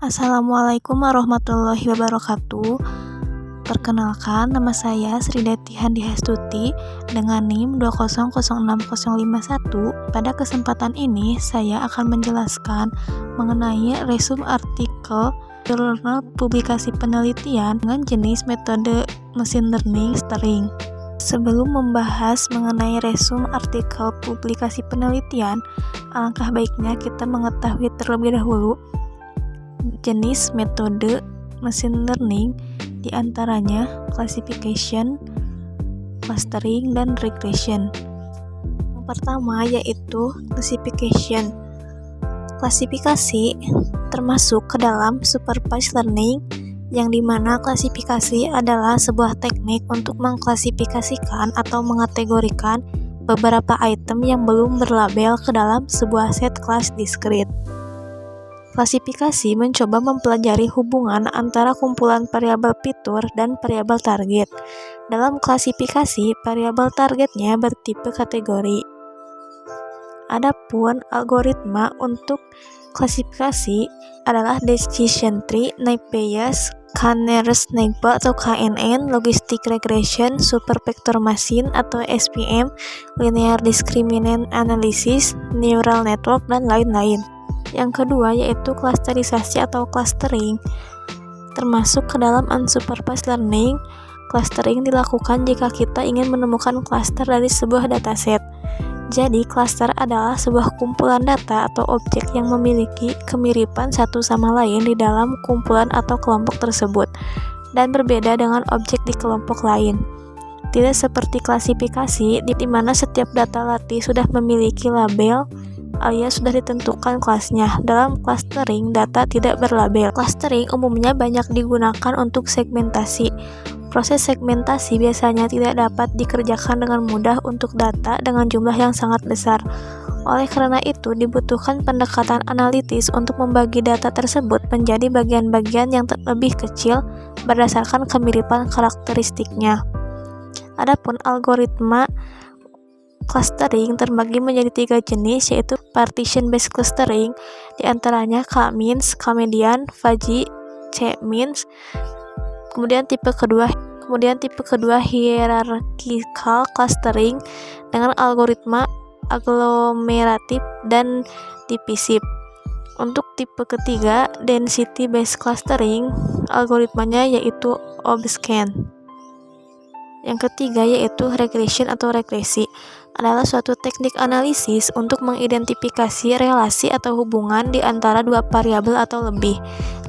Assalamualaikum warahmatullahi wabarakatuh. Perkenalkan, nama saya Sridati Handihastuti dengan NIM 2006051. Pada kesempatan ini, saya akan menjelaskan mengenai resume artikel jurnal publikasi penelitian dengan jenis metode machine learning clustering. Sebelum membahas mengenai resume artikel publikasi penelitian, alangkah baiknya kita mengetahui terlebih dahulu jenis metode machine learning, diantaranya classification, clustering, dan regression. Yang pertama yaitu classification. Klasifikasi termasuk ke dalam supervised learning, yang dimana klasifikasi adalah sebuah teknik untuk mengklasifikasikan atau mengategorikan beberapa item yang belum berlabel ke dalam sebuah set kelas discrete. Klasifikasi mencoba mempelajari hubungan antara kumpulan variabel fitur dan variabel target. Dalam klasifikasi, variabel targetnya bertipe kategori. Adapun algoritma untuk klasifikasi adalah decision tree, naive Bayes, k-nearest neighbor atau KNN, logistic regression, super vector machine atau SVM, linear discriminant analysis, neural network, dan lain-lain. Yang kedua yaitu klasterisasi atau clustering, termasuk ke dalam unsupervised learning. Clustering dilakukan jika kita ingin menemukan cluster dari sebuah dataset. Jadi, cluster adalah sebuah kumpulan data atau objek yang memiliki kemiripan satu sama lain di dalam kumpulan atau kelompok tersebut, dan berbeda dengan objek di kelompok lain. Tidak seperti klasifikasi, di mana setiap data latih sudah memiliki label alias sudah ditentukan kelasnya. Dalam clustering, data tidak berlabel. Clustering umumnya banyak digunakan untuk segmentasi. Proses segmentasi biasanya tidak dapat dikerjakan dengan mudah untuk data dengan jumlah yang sangat besar. Oleh karena itu, dibutuhkan pendekatan analitis untuk membagi data tersebut menjadi bagian-bagian yang lebih kecil berdasarkan kemiripan karakteristiknya. Adapun algoritma clustering terbagi menjadi 3 jenis, yaitu partition based clustering, diantaranya k-means, k-median, fuzzy, c-means. Kemudian tipe kedua hierarchical clustering dengan algoritma agglomeratif dan divisif. Untuk tipe ketiga density based clustering, algoritmanya yaitu Obscan. Yang ketiga yaitu regression atau regresi, adalah suatu teknik analisis untuk mengidentifikasi relasi atau hubungan di antara dua variabel atau lebih.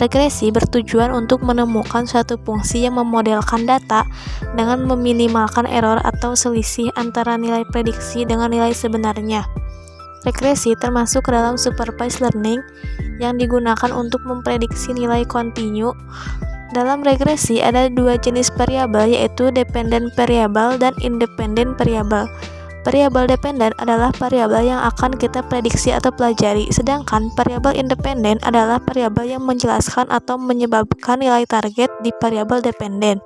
Regresi bertujuan untuk menemukan suatu fungsi yang memodelkan data dengan meminimalkan error atau selisih antara nilai prediksi dengan nilai sebenarnya. Regresi termasuk ke dalam supervised learning yang digunakan untuk memprediksi nilai kontinu. Dalam regresi ada 2 jenis variabel, yaitu dependent variable dan independent variable. Variabel dependen adalah variabel yang akan kita prediksi atau pelajari, sedangkan variabel independen adalah variabel yang menjelaskan atau menyebabkan nilai target di variabel dependen.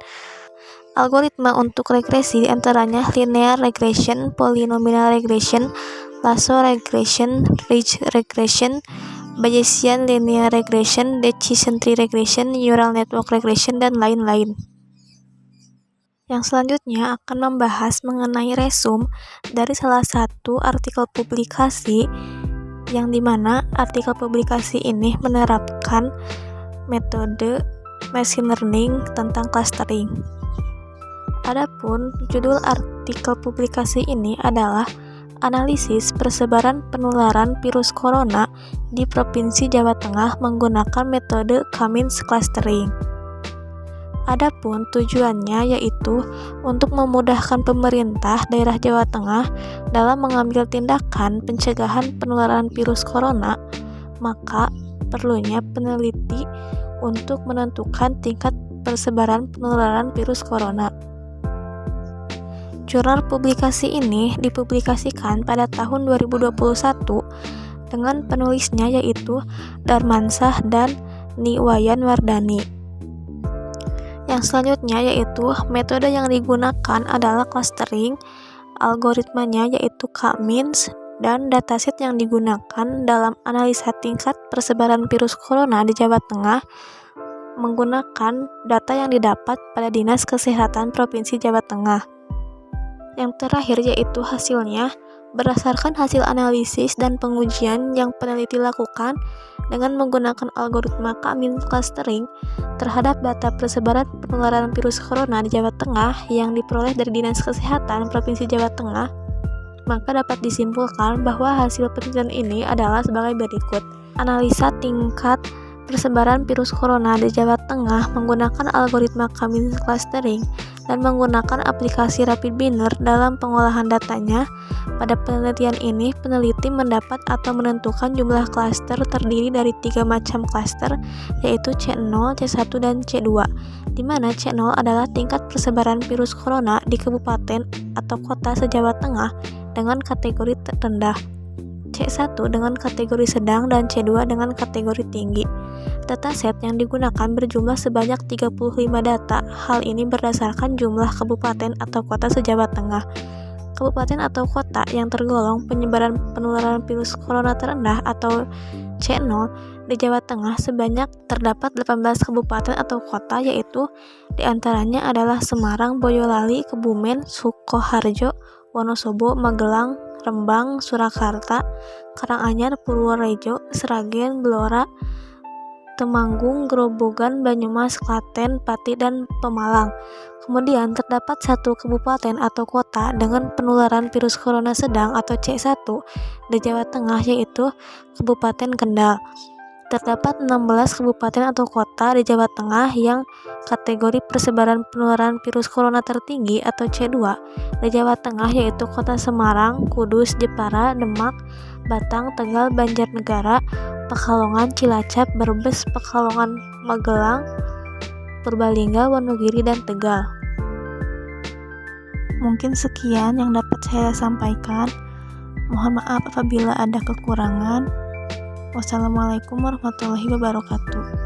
Algoritma untuk regresi diantaranya linear regression, polynomial regression, lasso regression, ridge regression, Bayesian linear regression, decision tree regression, neural network regression, dan lain-lain. Yang selanjutnya akan membahas mengenai resume dari salah satu artikel publikasi, yang dimana artikel publikasi ini menerapkan metode machine learning tentang clustering. Adapun judul artikel publikasi ini adalah analisis persebaran penularan virus corona di Provinsi Jawa Tengah menggunakan metode k-means clustering. Adapun tujuannya yaitu untuk memudahkan pemerintah daerah Jawa Tengah dalam mengambil tindakan pencegahan penularan virus corona, maka perlunya peneliti untuk menentukan tingkat persebaran penularan virus corona. Jurnal publikasi ini dipublikasikan pada tahun 2021 dengan penulisnya yaitu Darmansyah dan Niwayan Wardani. Yang selanjutnya yaitu metode yang digunakan adalah clustering. algoritmanya yaitu K-means, dan dataset yang digunakan dalam analisa tingkat persebaran virus corona di Jawa Tengah menggunakan data yang didapat pada Dinas Kesehatan Provinsi Jawa Tengah. Yang terakhir yaitu hasilnya berdasarkan hasil analisis dan pengujian yang peneliti lakukan dengan menggunakan algoritma K-means clustering terhadap data persebaran penularan virus corona di Jawa Tengah yang diperoleh dari Dinas Kesehatan Provinsi Jawa Tengah, maka dapat disimpulkan bahwa hasil penelitian ini adalah sebagai berikut. Analisa tingkat persebaran virus corona di Jawa Tengah menggunakan algoritma K-means clustering dan menggunakan aplikasi RapidBinner dalam pengolahan datanya. Pada penelitian ini, peneliti mendapat atau menentukan jumlah klaster terdiri dari 3 macam klaster, yaitu C0, C1, dan C2, di mana C0 adalah tingkat persebaran virus corona di kabupaten atau kota se-Jawa Tengah dengan kategori rendah, C1 dengan kategori sedang, dan C2 dengan kategori tinggi. Dataset yang digunakan berjumlah sebanyak 35 data. Hal ini berdasarkan jumlah kabupaten atau kota se-Jawa Tengah. Kabupaten atau kota yang tergolong penyebaran penularan virus corona terendah atau C0 di Jawa Tengah sebanyak terdapat 18 kabupaten atau kota, yaitu diantaranya adalah Semarang, Boyolali, Kebumen, Sukoharjo, Wonosobo, Magelang, Rembang, Surakarta, Karanganyar, Purworejo, Sragen, Blora, Temanggung, Grobogan, Banyumas, Klaten, Pati, dan Pemalang. Kemudian terdapat 1 kabupaten atau kota dengan penularan virus corona sedang atau C1 di Jawa Tengah, yaitu Kabupaten Kendal. Terdapat 16 kabupaten atau kota di Jawa Tengah yang kategori persebaran penularan virus corona tertinggi atau C2 di Jawa Tengah, yaitu Kota Semarang, Kudus, Jepara, Demak, Batang, Tegal, Banjarnegara, Pekalongan, Cilacap, Brebes, Pekalongan, Magelang, Purbalingga, Wonogiri, dan Tegal. Mungkin sekian yang dapat saya sampaikan. Mohon maaf apabila ada kekurangan. Wassalamualaikum warahmatullahi wabarakatuh.